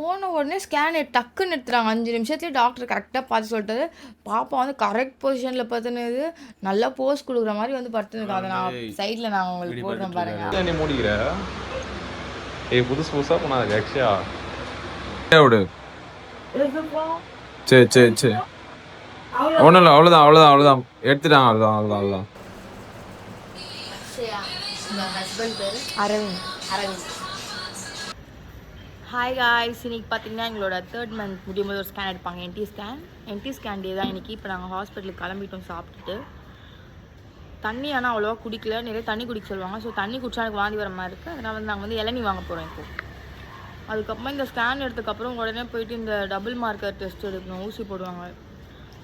போன உடனே ஸ்கேன் டக்குன்னு எடுத்துறாங்க. 5 நிமிஷத்துலேயே டாக்டர் கரெக்டாக பார்த்து சொல்லிட்டாரு. பாப்பா வந்து கரெக்ட் பொசிஷனில் பார்த்துனது நல்லா போஸ் கொடுக்குற மாதிரி வந்து படுத்துனுருக்கு. அதை நான் சைடில் நான் உங்களுக்கு போடுறேன் பாருங்க. நீ மூடிக்கிற புதுசு புதுசாக போனாது ஆக்சுவலா விடு. சரி சரி சரி ஒன்றும் இல்லை, அவ்வளோதான் அவ்வளோதான் அவ்வளோதான் எடுத்துட்டாங்க. அவ்வளோதான் அவ்வளோதான் அவ்வளோதான். அரவிந்த். ஹாய் காய்ஸ், இன்னைக்கு பார்த்தீங்கன்னா எங்களோட 3rd month முடியும்போது ஒரு ஸ்கேன் எடுப்பாங்க. என்டி ஸ்கேன் டே தான் இன்னைக்கு. இப்போ நாங்கள் ஹாஸ்பிட்டலுக்கு கிளம்பிட்டோம் சாப்பிட்டுட்டு. தண்ணி ஆனால் அவ்வளோவா குடிக்கல, நிறைய தண்ணி குடிக்க சொல்லுவாங்க. ஸோ தண்ணி குடிச்சா எனக்கு வாந்தி வர மாதிரி இருக்குது. அதனால் வந்து நாங்கள் வந்து இளநீ வாங்க போகிறோம் இப்போது. அதுக்கப்புறமா இந்த ஸ்கேன் எடுத்ததுக்கப்புறம் உடனே போயிட்டு இந்த டபுள் மார்க்கர் டெஸ்ட் எடுக்கணும், ஊசி போடுவாங்க.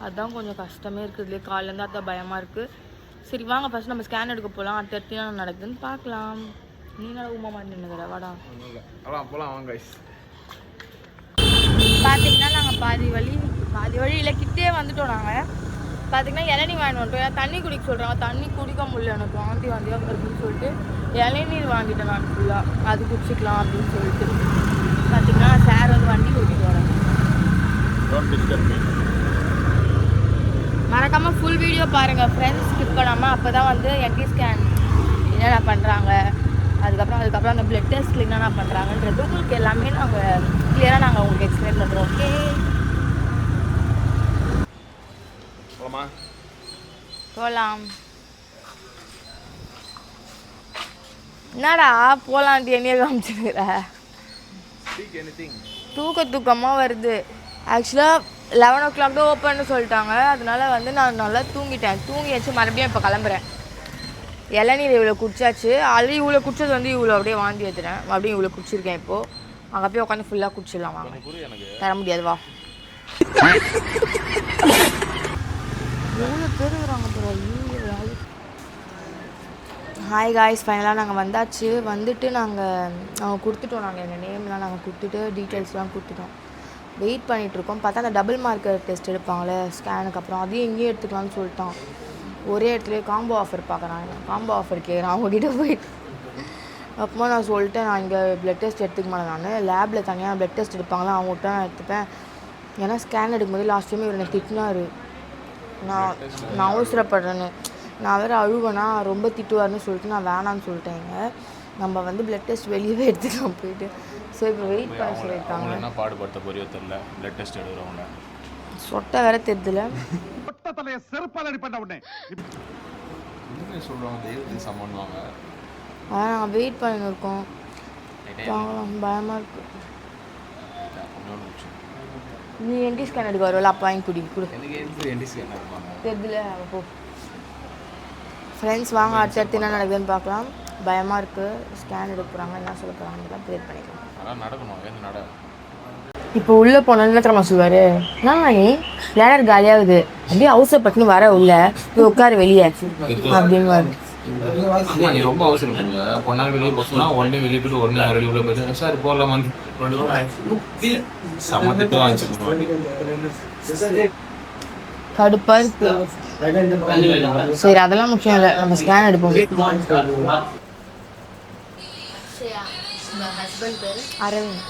அதுதான் கொஞ்சம் கஷ்டமே இருக்குது. இதுலேயே காலேருந்து அதான் பயமாக இருக்குது. சரி வாங்க ஃபஸ்ட் நம்ம ஸ்கேன் எடுக்க போகலாம். அடுத்த என்ன நடக்குதுன்னு பார்க்கலாம். நீ நடக்குமா மாதிரி நின்றுக்கிற வாடா போகலாம் வாங்க. பார்த்தீங்கன்னா நாங்கள் பாதி வழியில் கிட்டே வந்துட்டோம். நாங்கள் பார்த்தீங்கன்னா இளநீ வாங்கிட்டு வந்துட்டோம். ஏன்னா தண்ணி குடிக்க சொல்கிறாங்க. தண்ணி குடிக்க முடியல, எனக்கு வாந்தியாக இருக்குன்னு சொல்லிட்டு இளநீர் வாங்கிட்டேன் நான் ஃபுல்லாக. அது குடிச்சிக்கலாம் அப்படின்னு சொல்லிட்டு பார்த்தீங்கன்னா சார் வந்து வண்டி ஓட்டிட்டு வரேன். மறக்காமல் ஃபுல் வீடியோ பாருங்கள் ஃப்ரெண்ட்ஸ், ஸ்கிப் பண்ணாமல். அப்போ தான் வந்து என்டி ஸ்கேன் என்னென்ன பண்ணுறாங்க, அதுக்கப்புறம் அந்த பிளட் டெஸ்ட்டில் என்னென்ன பண்ணுறாங்கன்றது உங்களுக்கு எல்லாமே நாங்கள் கிளியராக நாங்கள் உங்களுக்கு எக்ஸ்பிளைன் பண்ணுறோம். ஓகே போகலாம். என்னடா போகலான்ட்டு என்னையே காமிச்சிருக்கிற? தூக்கமாக வருது. ஆக்சுவலாக 11 o'clock தான் ஓப்பன்னு சொல்லிட்டாங்க. அதனால வந்து நான் நல்லா தூங்கிட்டேன். தூங்கியாச்சு, மறுபடியும் இப்போ கிளம்புறேன். இளநீர் இவ்வளோ குடிச்சாச்சு. ஆல்ரெடி இவ்வளோ குடிச்சது வந்து இவ்வளோ அப்படியே வாந்தி எடுத்துட்டேன். அப்படியே இவ்வளோ குடிச்சிருக்கேன். இப்போது அங்கே போய் உட்காந்து ஃபுல்லாக குடிச்சிடலாம். வாங்க, தர முடியாது வா. எவ்வளோ பேர் இருக்கிறாங்க பாரு. ஹாய் காய்ஸ், ஃபைனலாக நாங்கள் வந்தாச்சு. வந்துட்டு நாங்கள் கொடுத்துட்டோம். நாங்கள் எங்கள் நேம்லாம் நாங்கள் கொடுத்துட்டு டீட்டெயில்ஸ்லாம் கொடுத்துட்டோம். வெயிட் பண்ணிகிட்ருக்கோம். பார்த்தா அந்த டபுள் மார்க்கர் டெஸ்ட் எடுப்பாங்களே ஸ்கேனுக்கு அப்புறம், அதையும் இங்கேயும் எடுத்துக்கலாம்னு சொல்லிட்டான். ஒரே இடத்துலேயே காம்போ ஆஃபர் பார்க்குறாங்க. காம்போ ஆஃபர் கேட்குறேன் அவங்ககிட்ட போயிட்டு. அப்புறமா நான் சொல்லிட்டேன், நான் இங்கே ப்ளட் டெஸ்ட் எடுத்துக்க மாட்டேன். நான் லேபில் தனியாக ப்ளட் டெஸ்ட் எடுப்பாங்களா, அவங்ககிட்ட நான் எடுத்துப்பேன். ஏன்னா ஸ்கேன் எடுக்கும்போது லாஸ்ட் டைம் இவர் எனக்கு திட்டினார். நான் அவசரப்படுறேன்னு. நான் வேறு அழுவேனா ரொம்ப திட்டுவார்னு சொல்லிட்டு நான் வேணான்னு சொல்லிட்டேங்க. நம்ம வந்து ப்ளட் டெஸ்ட் வெளியவே எடுத்துக்கலாம் போயிட்டு. ஸோ இப்போ வெயிட் பண்ண சொல்லியிருக்காங்க. என்ன பாடுபடுத்த போறியோ தெரியல, ப்ளட் டெஸ்ட் எடுக்கிறவங்க சொட்டை வேற தெரியுதுல. அதான் நாங்கள் வெயிட் பண்ணிருக்கோம். பயமாக இருக்கு. நீ என்டி ஸ்கேன் எடுக்க வருவல, அப்போ வாங்கி கொடு. தெரியுதுல போ. ஃப்ரெண்ட்ஸ் வாங்க, அடுத்தடுத்து என்ன நடக்குதுன்னு பார்க்கலாம். பயமாக இருக்குது. ஸ்கேன் எடுக்க போகிறாங்க, என்ன சொல்ல போகிறாங்கலாம் ப்ரேட் பண்ணிக்கலாம். இப்போ உள்ளே போனாலும் என்ன தெரியுமா சொல்லுவார்? நான் பிளானர் காலியாகுது, அப்படியே அவசரப்பட்டுன்னு வர உள்ள போய் உட்காரு வெளியே அப்படின்னு. நீ ரொம்ப அவசரம் பொண்ணாங்க வெளியே போச்சுன்னா உடனே வெளியே போயிட்டு உடனே வெளியே போயிட்டு சார் போடலாமான்னு சமத்துட்டு கடுப்பா இருக்கு. சரி அதெல்லாம் முக்கியம் இல்லை, நம்ம ஸ்கேன் எடுப்போம். அரவிந்த்.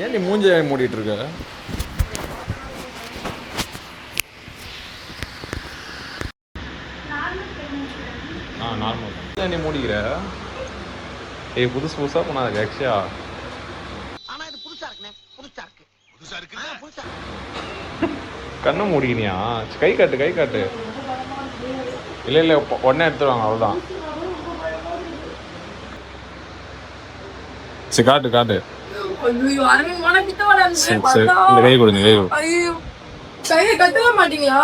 ஏன் நீ மூஞ்ச மூடிட்டு இருக்க? நார்மல் நீ மூடிக்கிற. புதுசு புதுசா போனாது ஆக்சுவலா. கண்ணை மூடிக்கினியா? கை காட்டு. இல்லை உடனே எடுத்துருவாங்க, அவ்வளோதான். சரி காட்டு. இந்த கை கொடுங்க. கையை கட்டவே மாட்டீங்களா?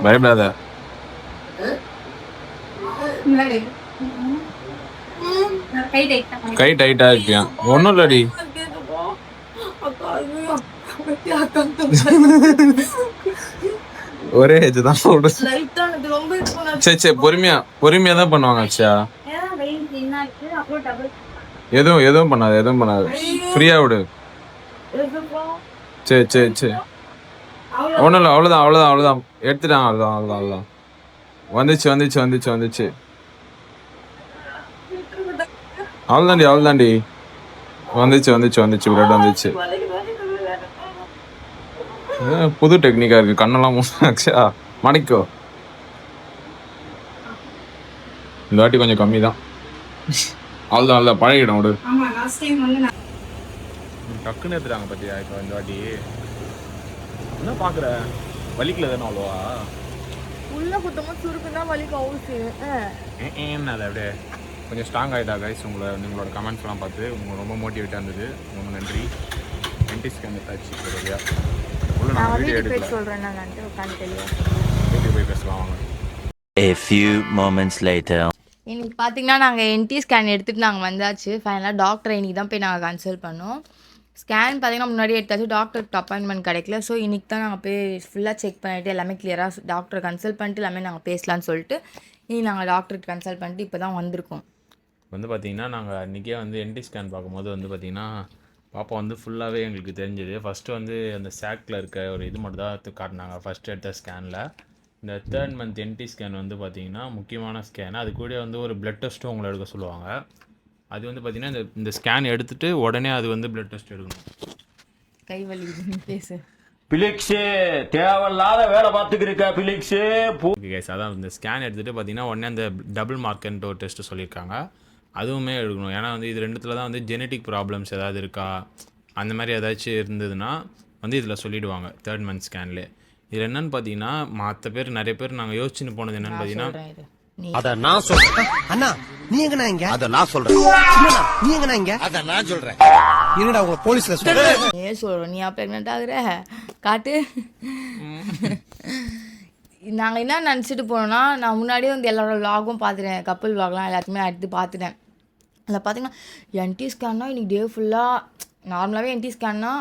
பயப்படாத. கை டைட்டா இருக்கியா? ஒன்னும் இல்லடி. ஒரே ஏஜ் தான் சொல்றேன். லைட்டா எனக்கு ரொம்ப இது பண்ணாது. சரி பொறுமையா தான் பண்ணுவாங்க அச்சா. எதுவும் பண்ணாது ஃப்ரீயா விடு. சரி ஒன்றும் இல்லை, அவ்வளோதான் எடுத்துட்டாங்க. அவ்வளோதான் வந்துச்சு. அவ்வளோதாண்டி வந்துச்சு பிளட் வந்துச்சு. புது டெக்னிக்கா இருக்கு. கண்ணெல்லாம் அக்ஷயா மணிக்கோ இந்த வாட்டி கொஞ்சம் கம்மி தான். அவ்வளோதான் பழகிடும் விடு. டக்குன்னு எடுத்துட்டாங்க பத்தியா இப்போ இந்த வாட்டி. என்ன பாக்குற வலிக்கல தானே அவ்வளோவா? உள்ள குத்தமா சுருக்குன்னா வலிக்கு அவுச்சு. அது அப்படியே கொஞ்சம் ஸ்ட்ராங் ஆகிட்டா கைஸ். உங்களோட கமெண்ட்ஸ்லாம் பார்த்து உங்களுக்கு ரொம்ப மோட்டிவேட்டாக இருந்தது. ரொம்ப நன்றி. டென்டிஸ்ட்க்கு அந்த டச் சரியா உள்ள நான் வீடியோ எடுக்கல. சொல்றேன் நான் உட்காந்து தெரியும். வீடியோ போய் பேசலாம் வாங்க. A few moments later. இன்னைக்கு பார்த்தீங்கன்னா நாங்கள் என்டி ஸ்கேன் எடுத்துகிட்டு நாங்கள் வந்தாச்சு. ஃபைனலாக டாக்டரை இன்றைக்கி தான் போய் நாங்கள் கன்சல்ட் பண்ணோம். ஸ்கேன் பார்த்தீங்கன்னா முன்னாடி எடுத்தாச்சு, டாக்டருக்கு அப்பாயின்மெண்ட் கிடைக்கல. ஸோ இன்றைக்கி தான் நாங்கள் போய் ஃபுல்லாக செக் பண்ணிவிட்டு எல்லாமே கிளியராக டாக்டரை கன்சல்ட் பண்ணிட்டு எல்லாமே நாங்கள் பேசலான்னு சொல்லிட்டு இன்றைக்கி நாங்கள் டாக்டருக்கு கன்சல்ட் பண்ணிட்டு இப்போ தான் வந்திருக்கோம். பார்த்தீங்கன்னா நாங்கள் அன்றைக்கே என்டி ஸ்கேன் பார்க்கும்போது பார்த்தீங்கன்னா பாப்பா ஃபுல்லாகவே எங்களுக்கு தெரிஞ்சது. ஃபஸ்ட்டு அந்த சாக்கில் இருக்க ஒரு இது மட்டும் தான் காட்டினாங்க ஃபஸ்ட்டு எடுத்த ஸ்கேனில். இந்த 3rd month என்டி ஸ்கேன் பார்த்தீங்கன்னா முக்கியமான ஸ்கேன். அது கூட ஒரு பிளட் டெஸ்ட்டும் உங்களை எடுக்க சொல்லுவாங்க. அது பார்த்தீங்கன்னா இந்த ஸ்கேன் எடுத்துகிட்டு உடனே அது பிளட் டெஸ்ட் எடுக்கணும். கை வலி பேசு பிலிக்ஸு தேவையில்லாத வேலை பார்த்துக்கிருக்க பிலிக்ஸு. ஓகே கைஸ், அதான் இந்த ஸ்கேன் எடுத்துகிட்டு பார்த்தீங்கன்னா உடனே அந்த டபுள் மார்க்கன்ட்டு ஒரு டெஸ்ட்டு சொல்லியிருக்காங்க. அதுவுமே எடுக்கணும். ஏன்னா இது ரெண்டுத்தில் தான் ஜெனட்டிக் ப்ராப்ளம்ஸ் ஏதாவது இருக்கா அந்த மாதிரி ஏதாச்சும் இருந்ததுன்னா இதில் சொல்லிவிடுவாங்க 3rd month ஸ்கேன்லேயே. இதில் என்னென்னு பார்த்தீங்கன்னா மற்ற பேர் நிறைய பேர் நாங்கள் யோசிச்சுன்னு போனது என்னென்னு பார்த்தீங்கன்னா அத நான் சொல்றேன். அண்ணா நீ எங்கண்ணா இங்க? அத நான் சொல்றேன். நீ எங்கண்ணா இங்க? அத நான் சொல்றேன். என்னடா உங்க போலீஸ்ல சொல்ற? ஏன் சொல்றோம் நீ பிரெக்னென்ட் ஆகுற காட்டு. நாங்கள் என்ன நினச்சிட்டு போனோம்னா, நான் முன்னாடியே எல்லாரோட விலாகும் பார்த்துட்டேன், கப்பல் விலாக்லாம் எல்லாத்தையுமே எடுத்து பார்த்துட்டேன். அதில் பார்த்தீங்கன்னா என்டி ஸ்கேன்னா இன்றைக்கி டே ஃபுல்லாக நார்மலாகவே என்டி ஸ்கேன்னா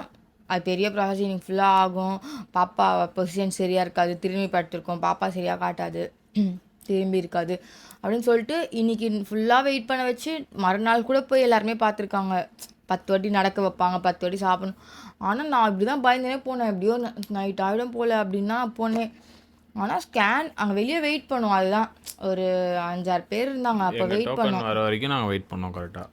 அது பெரிய ப்ராசஸ். இன்றைக்கி ஃபுல்லாக ஆகும். பாப்பா பொசிஷன் சரியாக இருக்காது, திரும்பி படுத்திருக்கோம், பாப்பா சரியாக காட்டாது, திரும்பி இருக்காது அப்படின்னு சொல்லிட்டு இன்றைக்கி ஃபுல்லாக வெயிட் பண்ண வச்சு மறுநாள் கூட போய் எல்லாருமே பார்த்துருக்காங்க. 10 வாட்டி நடக்க வைப்பாங்க, 10 வாட்டி சாப்பிடணும். ஆனால் நான் இப்படி தான் பயந்துனே போனேன். எப்படியோ நைட் ஆகிடும் போல் அப்படின்னா போனேன். ஆனால் ஸ்கேன் அங்கே வெளியே வெயிட் பண்ணுவோம். அதுதான் ஒரு 5-6 பேர் இருந்தாங்க. அப்போ வெயிட் பண்ணோம். வர வரைக்கும் நாங்கள் வெயிட் பண்ணோம் கரெக்டாக.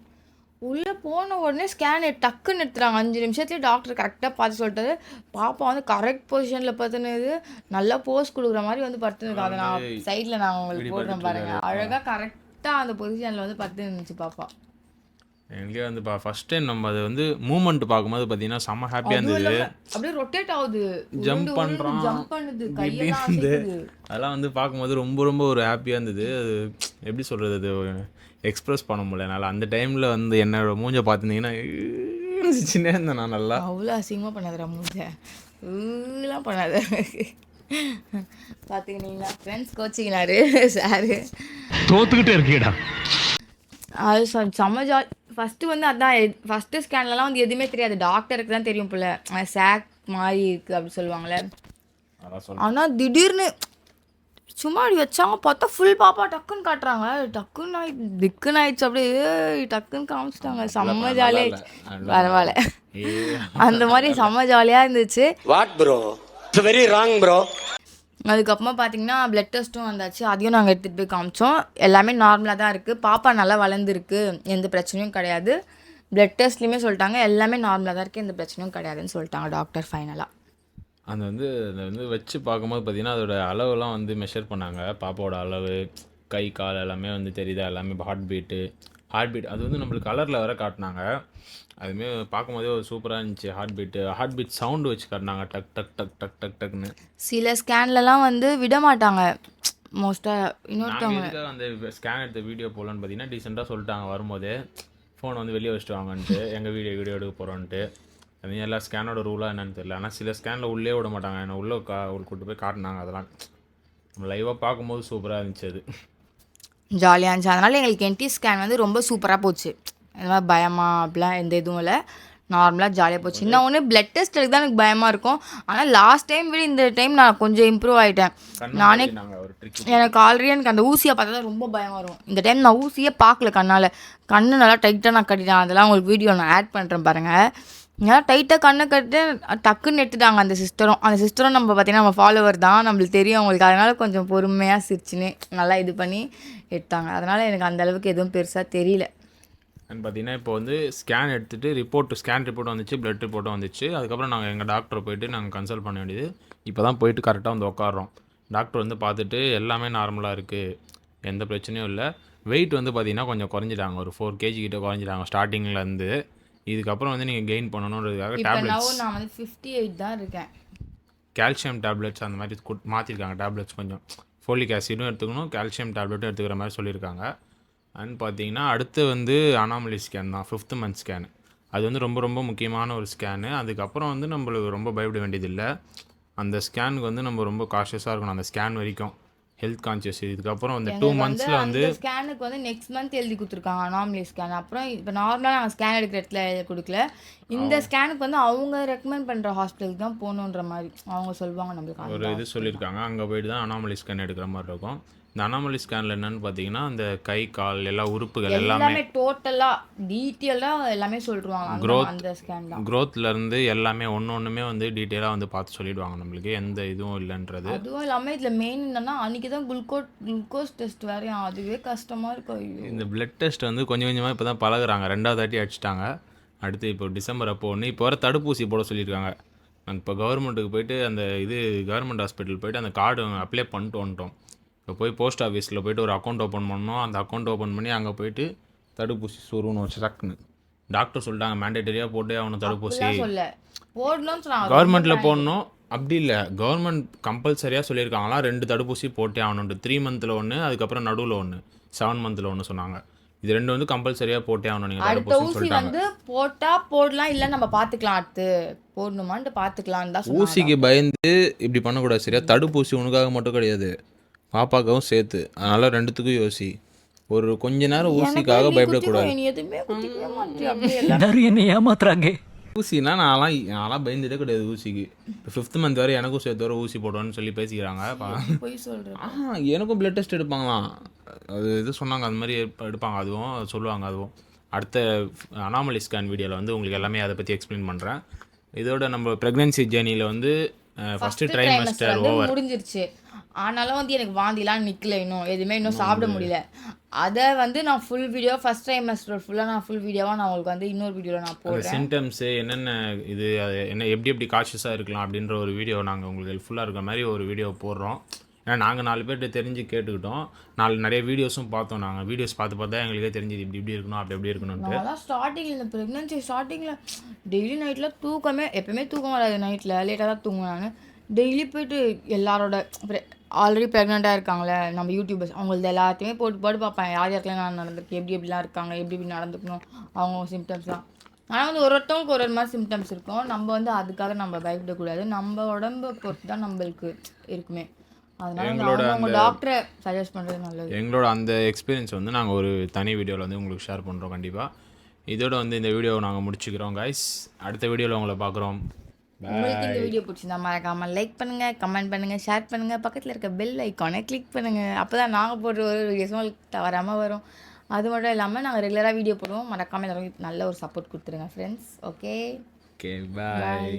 உள்ளே போன உடனே ஸ்கேன் டக்குன்னு எடுத்துறாங்க. 5 நிமிஷத்துலேயே டாக்டர் கரெக்டாக பார்த்து சொல்லிட்டாரு. பாப்பா கரெக்ட் பொசிஷனில் பார்த்துனது நல்லா போஸ் கொடுக்குற மாதிரி படுத்துனுருக்கு. அதை நான் சைடில் நான் உங்களுக்கு போடுறேன் பாருங்கள். அழகாக கரெக்டாக அந்த பொசிஷனில் படுத்து இருந்துச்சு பாப்பா. எங்களுக்கே ஃபர்ஸ்ட் டைம் நம்ம அது மூமெண்ட் பார்க்கும்போது பார்த்தீங்கன்னா செம்ம ஹாப்பியாக இருந்தது. அப்படியே ரொட்டேட் ஆகுது, ஜம்ப் பண்ணுறோம், ஜம்ப் பண்ணுது, கையெல்லாம் அசைக்குது. அதெல்லாம் பார்க்கும்போது ரொம்ப ரொம்ப ஒரு ஹாப்பியாக இருந்தது. அது எப்படி சொல்கிறது, அது எக்ஸ்பிரஸ் பண்ண முடியல என்னால். அந்த டைமில் என்னோட மூஞ்சை பார்த்துருந்தீங்கன்னா சின்ன இருந்தேன் நான். நல்லா அவ்வளோ அசிங்கமாக பண்ணாதரா மூஞ்சை எல்லாம் பண்ணாத. பார்த்துக்கினீங்களா ஃப்ரெண்ட்ஸ் கோச்சிக்கினாரு சாரு. தோத்துக்கிட்டே இருக்கீடா. அது செம்ம ஜாலி. ஃபஸ்ட்டு அதான் ஃபஸ்ட்டு ஸ்கேன்லலாம் எதுவுமே தெரியாது, டாக்டருக்கு தான் தெரியும் போல சாக் மாதிரி இருக்குது அப்படி சொல்லுவாங்களே. ஆனால் திடீர்னு சும்மா அப்படி வச்சாங்க, பார்த்தா ஃபுல் பாப்பா டக்குன்னு காட்டுறாங்க. டக்குன்னு திக்குன்னு ஆயிடுச்சு. அப்படியே டக்குன்னு காமிச்சிட்டாங்க. செம்ம ஜாலியாகிடுச்சு. பரவாயில்ல, அந்த மாதிரி செம்ம ஜாலியாக இருந்துச்சு. What bro, it's very wrong bro. அதுக்கப்புறமா பார்த்தீங்கன்னா பிளட் டெஸ்ட்டும் வந்தாச்சு. அதையும் நாங்கள் எடுத்துகிட்டு போய் காமிச்சோம். எல்லாமே நார்மலாக தான் இருக்குது. பாப்பா நல்லா வளர்ந்துருக்கு, எந்த பிரச்சனையும் கிடையாது. பிளட் டெஸ்ட்லேயுமே சொல்லிட்டாங்க எல்லாமே நார்மலாக தான் இருக்குது, எந்த பிரச்சனையும் கிடையாதுன்னு சொல்லிட்டாங்க டாக்டர் ஃபைனலாக. அந்த வச்சு பார்க்கும்போது பார்த்தீங்கன்னா அதோட அளவுலாம் மெஷர் பண்ணாங்க. பாப்பாவோட அளவு, கை கால் எல்லாமே தெரியுதா, எல்லாமே ஹார்ட் பீட் அது நம்மளுக்கு கலரில் வர காட்டினாங்க. அதுவுமே பார்க்கும்போதே ஒரு சூப்பராக இருந்துச்சு. ஹார்ட் பீட் சவுண்டு வச்சு காட்டினாங்க, டக் டக் டக் டக் டக் டக்னு. சில ஸ்கேன்லலாம் விட மாட்டாங்க மோஸ்ட்டாக. இன்னொருத்தவங்க அந்த ஸ்கேன் எடுத்த வீடியோ போகலான்னு பார்த்தீங்கன்னா டீசெண்டாக சொல்லிட்டாங்க வரும்போதே, ஃபோனை வெளியே வச்சுட்டு வாங்கன்ட்டு, எங்கள் வீடியோ எடுக்க போகிறோன்ட்டு. அது எல்லா ஸ்கேனோட ரூலாக என்னன்னு தெரியல. ஆனால் சில ஸ்கேனில் உள்ளே விட மாட்டாங்க. என்ன உள்ளே கூப்பிட்டு போய் காட்டினாங்க. அதெல்லாம் நம்ம லைவாக பார்க்கும்போது சூப்பராக இருந்துச்சு. அது ஜாலியாக இருந்துச்சு. அதனால் எங்களுக்கு என்டி ஸ்கேன் ரொம்ப சூப்பராக போச்சு. இந்த மாதிரி பயமா அப்படிலாம் எந்த இதுவும் இல்லை. நார்மலாக ஜாலியாக போச்சு. இன்னும் ஒன்று பிளட் டெஸ்ட் எடுக்க தான் எனக்கு பயமாக இருக்கும். ஆனால் லாஸ்ட் டைம் விட இந்த டைம் நான் கொஞ்சம் இம்ப்ரூவ் ஆகிட்டேன். நானே எனக்கு ஆல்ரெடி எனக்கு அந்த ஊசியை பார்த்தா தான் ரொம்ப பயம் வரும். இந்த டைம் நான் ஊசியே பார்க்கல கண்ணால். கண்ணு நல்லா டைட்டாக நான் கட்டிட்டேன். அதெல்லாம் உங்களுக்கு வீடியோ நான் ஆட் பண்ணுறேன் பாருங்கள். ஏன்னா டைட்டாக கண்ணை கட்டு டக்குன்னு எடுத்துட்டாங்க அந்த சிஸ்டரும் நம்ம பார்த்திங்கன்னா நம்ம ஃபாலோவர் தான், நம்மளுக்கு தெரியும் அவங்களுக்கு. அதனால் கொஞ்சம் பொறுமையாக சிரிச்சுன்னு நல்லா இது பண்ணி எடுத்தாங்க. அதனால் எனக்கு அந்தளவுக்கு எதுவும் பெருசாக தெரியல. அண்ட் பார்த்தீங்கன்னா இப்போ வந்து ஸ்கேன் எடுத்துகிட்டு ஸ்கேன் ரிப்போர்ட் வந்துச்சு, பிளட் ரிப்போர்ட்டும் வந்துச்சு. அதுக்கப்புறம் நாங்கள் எங்கள் டாக்டரை போயிட்டு நாங்கள் கன்சல்ட் பண்ண வேண்டியது. இப்போ தான் போயிட்டு கரெக்டாக வந்து உட்காரோம். டாக்டர் வந்து பார்த்துட்டு எல்லாமே நார்மலாக இருக்குது, எந்த பிரச்சனையும் இல்லை. வெயிட் வந்து பார்த்திங்கன்னா கொஞ்சம் குறைஞ்சிட்டாங்க, ஒரு 4 kg கிட்ட குறைஞ்சிட்டாங்க ஸ்டார்டிங்லேருந்து. இதுக்கப்புறம் வந்து நீங்கள் கெயின் பண்ணணுன்றதுக்காக டேப்லெட்ஸ் நான் வந்து 58 தான் இருக்கேன். கால்சியம் டேப்லெட்ஸ் அந்த மாதிரி மாற்றிருக்காங்க. டேப்லெட்ஸ் கொஞ்சம் ஃபோலிக் ஆசிடும் எடுத்துக்கணும், கால்சியம் டேப்லெட்டும் எடுத்துக்கிற மாதிரி சொல்லியிருக்காங்க. அண்ட் பார்த்தீங்கன்னா அடுத்து வந்து அனாமலி ஸ்கேன் தான், 5th month ஸ்கேனு. அது வந்து ரொம்ப ரொம்ப முக்கியமான ஒரு ஸ்கேனு. அதுக்கப்புறம் வந்து நம்மளுக்கு ரொம்ப பயப்பட வேண்டியதில்லை. அந்த ஸ்கேனுக்கு வந்து நம்ம ரொம்ப காஷியஸாக இருக்கணும் அந்த ஸ்கேன் வரைக்கும், ஹெல்த் கான்ஷியஸ். இதுக்கப்புறம் அந்த 2 monthsல வந்து ஸ்கேனுக்கு வந்து நெக்ஸ்ட் மந்த் எழுதி கொடுத்துருக்காங்க அனாமலி ஸ்கேன். அப்புறம் இப்போ நார்மலாக நாங்கள் ஸ்கேன் எடுக்கிற இடத்துல எழுதி கொடுக்கல. இந்த ஸ்கேனுக்கு வந்து அவங்க ரெக்கமெண்ட் பண்ணுற ஹாஸ்பிட்டலுக்கு தான் போகணுன்ற மாதிரி அவங்க சொல்லுவாங்க நம்மளுக்கு. ஒரு இது சொல்லியிருக்காங்க, அங்கே போயிட்டு தான் அனாமலி ஸ்கேன் எடுக்கிற மாதிரி இருக்கும். இந்த அனாமலி ஸ்கேனில் என்னென்னு பார்த்தீங்கன்னா அந்த கை கால் எல்லா உறுப்புகள் எல்லாமே டோட்டலாக டீட்டெயிலாக எல்லாமே சொல்லிடுவாங்க அந்த ஸ்கேன் தான். க்ரோத்லேருந்து எல்லாமே ஒன்றுமே வந்து டீட்டெயிலாக வந்து பார்த்து சொல்லிடுவாங்க நம்மளுக்கு, எந்த இதுவும் இல்லைன்றது. அதுவும் இல்லாமல் இதில் மெயின் என்னன்னா அன்றைக்கி தான் குளுக்கோஸ் டெஸ்ட் வேறையும், அதுவே கஷ்டமாக இருக்கும். இந்த பிளட் டெஸ்ட் வந்து கொஞ்சம் கொஞ்சமாக இப்போ தான் பழகுறாங்க, 2வது வாட்டி அடிச்சிட்டாங்க. அடுத்து இப்போ டிசம்பர் அப்போ ஒன்று இப்போ வர தடுப்பூசி போட சொல்லியிருக்காங்க. நாங்கள் இப்போ கவர்மெண்ட்டுக்கு போயிட்டு அந்த கவர்மெண்ட் ஹாஸ்பிட்டல் போயிட்டு அந்த கார்டு அப்ளை பண்ணிட்டு வந்துட்டோம். இப்போ போய் போஸ்ட் ஆஃபீஸில் போய்ட்டு ஒரு அக்கௌண்ட் ஓப்பன் பண்ணோம். அந்த அக்கௌண்ட் ஓப்பன் பண்ணி அங்கே போய்ட்டு தடுப்பூசி சொருகணும் வச்சு டக்குன்னு. டாக்டர் சொல்லிட்டாங்க மேண்டேட்டரியாக போட்டே ஆகணும் தடுப்பூசி, கவர்மெண்ட்டில் போடணும். அப்படி இல்லை, கவர்மெண்ட் கம்பல்சரியாக சொல்லியிருக்காங்களாம் 2 தடுப்பூசி போட்டே ஆகணுன்ட்டு. 3 monthல ஒன்று, அதுக்கப்புறம் நடுவில் ஒன்று, 7 monthல ஒன்று சொன்னாங்க. இது 2 வந்து கம்பல்சரியாக போட்டே ஆகணும் நீங்கள் தடுப்பூசி சொல்லிட்டாங்க. வந்து போட்டால் போடலாம், இல்லை நம்ம பார்த்துக்கலாம், அடுத்து போடணுமான்ட்டு பார்த்துக்கலாம் தான். ஊசிக்கு பயந்து இப்படி பண்ணக்கூடாது சரியா? தடுப்பூசி உனக்காக மட்டும் கிடையாது, பாப்பாக்காகவும் சேர்த்து. அதனால் 2த்துக்கும் யோசி. ஒரு கொஞ்ச நேரம் ஊசிக்காக பயப்படக்கூடாது. என்ன ஏமாத்துறாங்க. ஊசினா நான்லாம் பயந்துட்டே கிடையாது ஊசிக்கு. இப்போ 5th month வரை எனக்கும் சேர்த்து வர ஊசி போடுவோன்னு சொல்லி பேசிக்கிறாங்க. எனக்கும் பிளட் டெஸ்ட் எடுப்பாங்களாம், அது இது சொன்னாங்க, அந்த மாதிரி எடுப்பாங்க, அதுவும் சொல்லுவாங்க. அதுவும் அடுத்த அனாமலி ஸ்கேன் வீடியோவில் வந்து உங்களுக்கு எல்லாமே அதை பற்றி எக்ஸ்பிளைன் பண்ணுறேன். இதோட நம்ம ப்ரெக்னென்சி ஜேர்னியில் வந்து ஃபஸ்ட்டு ட்ரைமஸ்டர் ஓவர் முடிஞ்சிருச்சு. ஆனாலும் வந்து எனக்கு வாந்திலாம் நிற்கல, இன்னும் சாப்பிட முடியல. அதை வந்து நான் ஃபுல் வீடியோ ஃபஸ்ட் ட்ரைமஸ்டர் ஃபுல்லாக நான் ஃபுல் வீடியோவாக நான் உங்களுக்கு வந்து இன்னொரு வீடியோவில் நான் போடுறேன். சிம்டம்ஸு என்னென்ன இது என்ன எப்படி காஷியஸாக இருக்கலாம் அப்படின்ற ஒரு வீடியோ நாங்கள் உங்களுக்கு ஹெல்ப்ஃபுல்லாக இருக்கிற மாதிரி ஒரு வீடியோ போடுறோம். ஏன்னா நாங்கள் 4 பேர்கிட்ட தெரிஞ்சு கேட்டுக்கிட்டோம், நிறைய வீடியோஸும் பார்த்தோம். நாங்கள் வீடியோஸ் பார்த்து எங்களுக்கே தெரிஞ்சுது இப்படி இருக்கணும் அப்படி இருக்கணும்ட்டு. அதெல்லாம் ஸ்டார்டிங்கில் இந்த ப்ரெக்னன்சி ஸ்டார்டிங்கில் டெய்லி நைட்டில் தூக்கமே எப்போயுமே தூக்கம் வராது. நைட்டில் லேட்டாக தான் தூங்குவேன் நான். டெய்லி போய்ட்டு எல்லாரோட ஆல்ரெடி ப்ரெக்னெண்ட்டாக இருக்காங்களே நம்ம யூடியூபர்ஸ், அவங்களது எல்லாத்தையுமே போட்டு பார்ப்பேன். யாருக்கெல்லாம் நான் நடந்திருக்கு, எப்படிலாம் இருக்காங்க, எப்படி நடந்துக்கணும், அவங்க சிம்டம்ஸ்லாம். ஆனால் வந்து ஒருத்தவங்களுக்கு ஒரு மாதிரி சிம்டம்ஸ் இருக்கும். நம்ம வந்து அதுக்காக நம்ம பயப்படக்கூடாது, நம்ம உடம்பை பொறுத்து தான் நம்மளுக்கு இருக்குமே. அதனால அவங்க டாக்டரை சஜஸ்ட் பண்ணுறது நல்லது. எங்களோட அந்த எக்ஸ்பீரியன்ஸ் வந்து நாங்கள் ஒரு தனி வீடியோவில் வந்து உங்களுக்கு ஷேர் பண்ணுறோம் கண்டிப்பாக. இதோட வந்து இந்த வீடியோவை நாங்கள் முடிச்சுக்கிறோம் கைஸ். அடுத்த வீடியோவில் உங்களை பார்க்குறோம். உங்களுக்கு இந்த வீடியோ பிடிச்சிருந்தா மறக்காமல் லைக் பண்ணுங்கள், கமெண்ட் பண்ணுங்கள், ஷேர் பண்ணுங்கள், பக்கத்தில் இருக்க பெல் ஐக்கானை கிளிக் பண்ணுங்கள். அப்போ தான் நாங்கள் போடுற ஒரு வீடியோஸும் உங்களுக்கு தவறாமல் வரும். அது மட்டும் இல்லாமல் நாங்கள் ரெகுலராக வீடியோ போடுவோம். மறக்காமல் எல்லாரும் நல்ல ஒரு சப்போர்ட் கொடுத்துருங்க ஃப்ரெண்ட்ஸ். Okay bye.